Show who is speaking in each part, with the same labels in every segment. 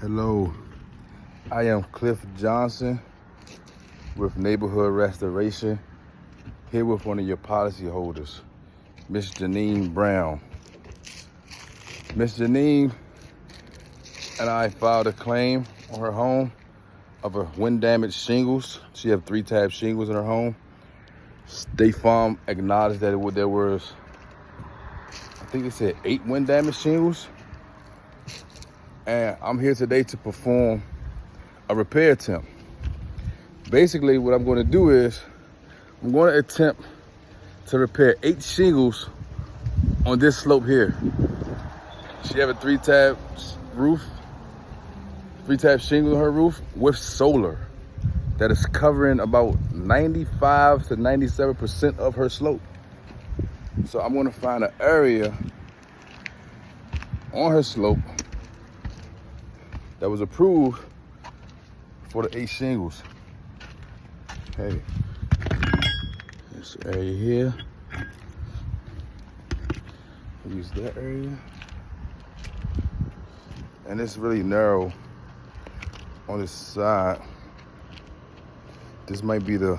Speaker 1: Hello, I am Cliff Johnson with Neighborhood Restoration, here with one of your policy holders, Miss Janine Brown. Miss Janine and I filed a claim on her home of a wind damaged shingles. She have 3-tab shingles in her home. State Farm acknowledged that there was, I think they said 8 wind damaged shingles. And I'm here today to perform a repair attempt. Basically, what I'm going to do is I'm going to attempt to repair 8 shingles on this slope here. She have a 3-tab roof, 3-tab shingle on her roof with solar that is covering about 95 to 97% of her slope. So I'm going to find an area on her slope that was approved for the 8 shingles. Okay, this area here. Use that area. And it's really narrow on this side. This might be on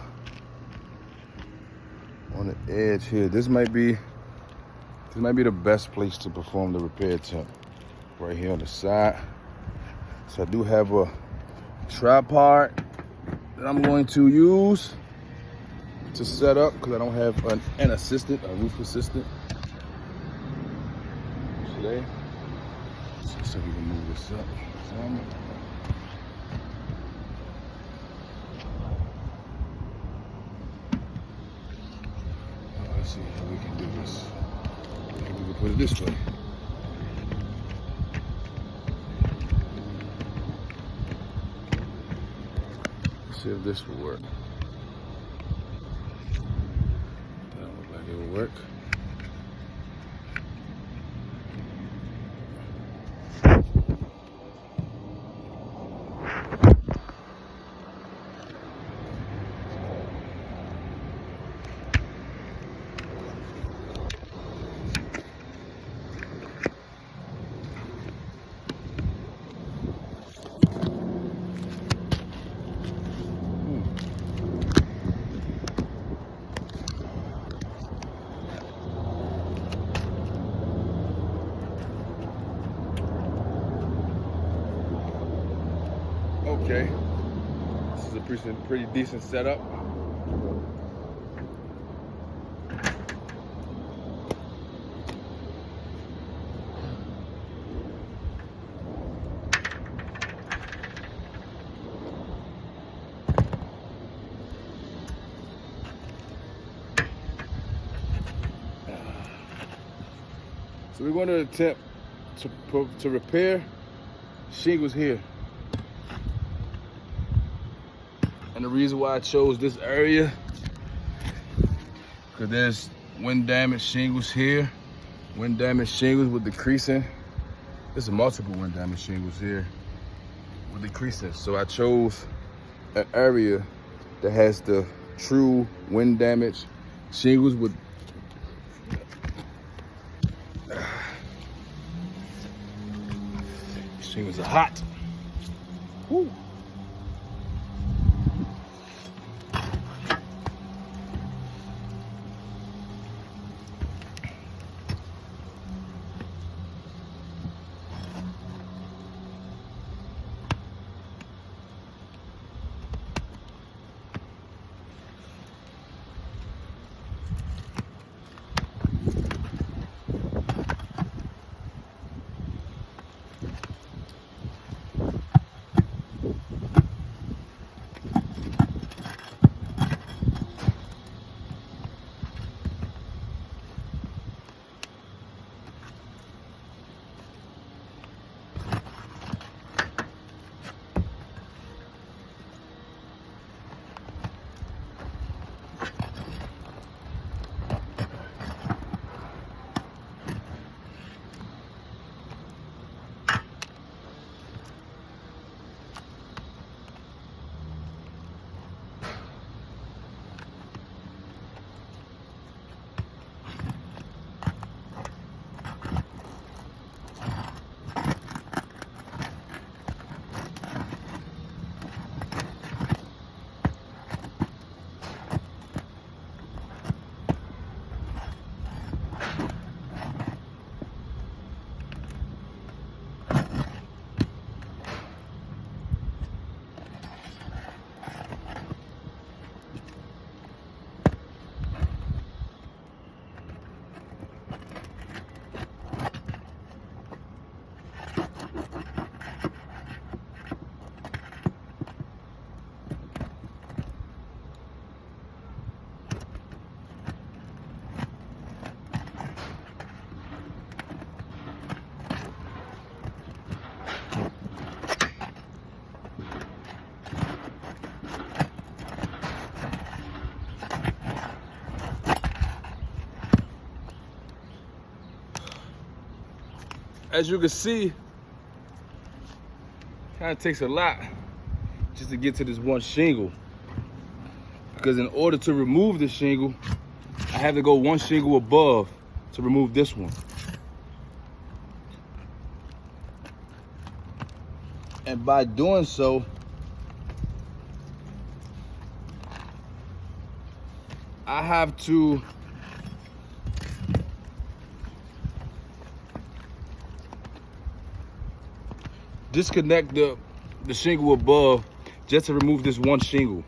Speaker 1: the edge here. This might be the best place to perform the repair attempt, right here on the side. So I do have a tripod that I'm going to use to set up because I don't have an assistant, a roof assistant today. So we can move this up. Let's see how we can do this. Maybe we can put it this way. See if this will work. That don't look like it will work. Okay, this is a pretty decent setup. So we're going to attempt to repair shingles here. And the reason why I chose this area, because there's wind damaged shingles here, wind damaged shingles with decreasing. There's multiple wind damaged shingles here with decreasing. So I chose an area that has the true wind damaged shingles with shingles are hot. Woo. as you can see, kind of takes a lot just to get to this one shingle. Because in order to remove the shingle, I have to go one shingle above to remove this one. And by doing so, I have to disconnect the shingle above just to remove this one shingle,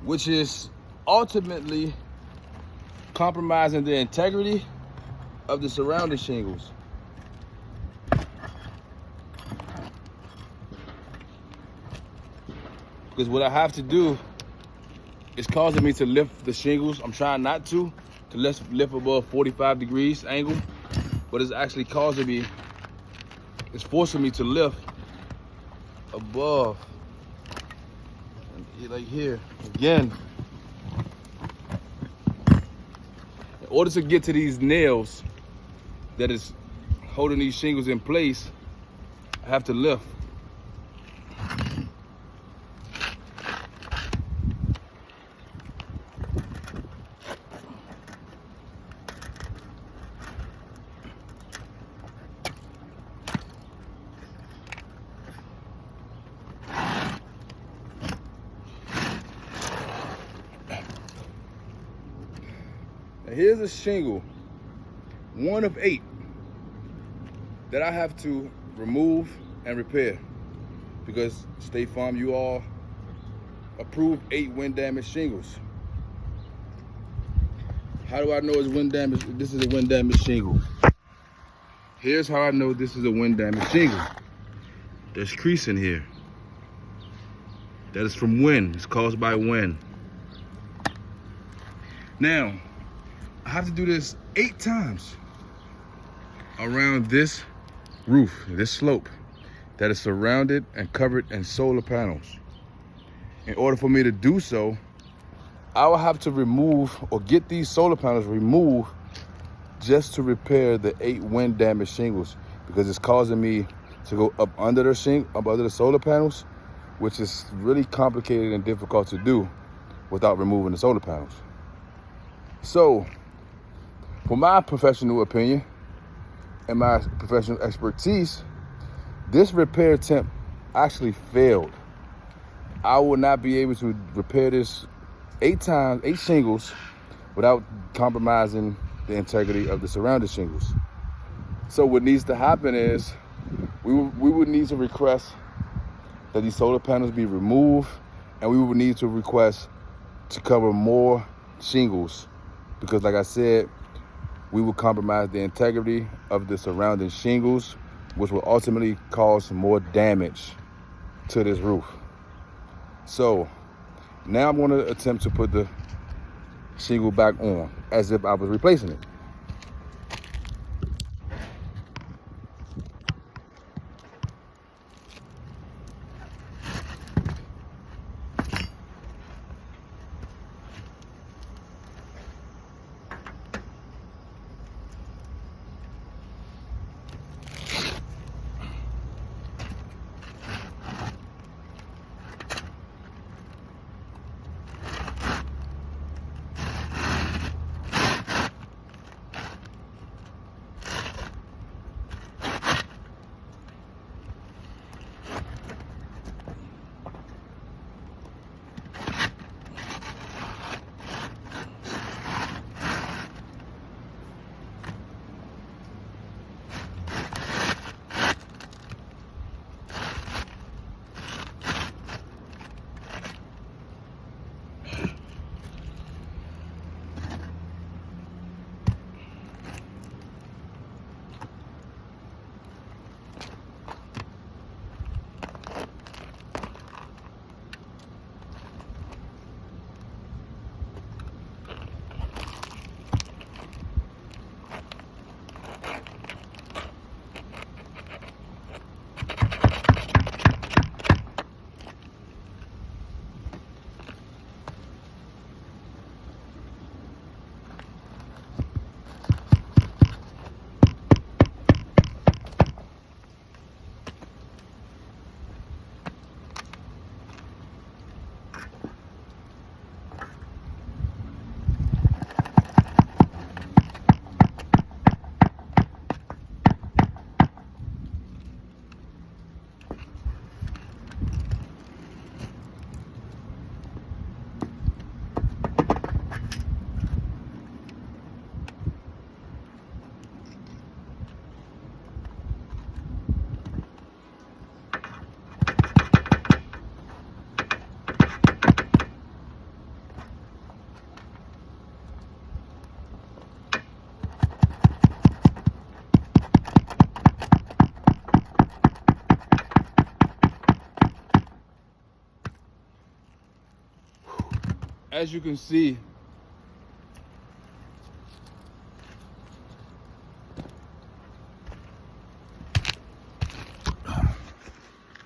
Speaker 1: which is ultimately compromising the integrity of the surrounding shingles. Because what I have to do is causing me to lift the shingles. I'm trying not to lift above 45 degrees angle, but it's actually causing me, it's forcing me to lift above, like here. Again, in order to get to these nails that is holding these shingles in place, I have to lift. Now here's a shingle, 1 of 8, that I have to remove and repair, because State Farm, you all approve 8 wind damage shingles. How do I know it's wind damage? This is a wind damage shingle. Here's how I know this is a wind damage shingle. There's crease in here. That is from wind. It's caused by wind. Now, I have to do this 8 times around this roof, this slope that is surrounded and covered in solar panels. In order for me to do so, I will have to remove or get these solar panels removed just to repair the 8 wind damage shingles, because it's causing me to go up under the solar panels, which is really complicated and difficult to do without removing the solar panels. So, for my professional opinion and my professional expertise, this repair attempt actually failed. I will not be able to repair this 8 shingles without compromising the integrity of the surrounding shingles. So what needs to happen is we would need to request that these solar panels be removed, and we would need to request to cover more shingles, because like I said, we will compromise the integrity of the surrounding shingles, which will ultimately cause more damage to this roof. So now I'm going to attempt to put the shingle back on as if I was replacing it.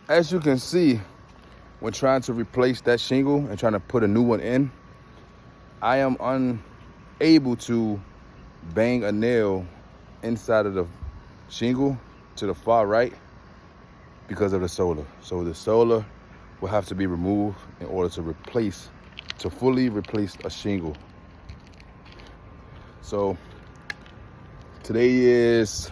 Speaker 1: as you can see, when trying to replace that shingle and trying to put a new one in, I am unable to bang a nail inside of the shingle to the far right because of the solar. So the solar will have to be removed in order to fully replace a shingle. So today is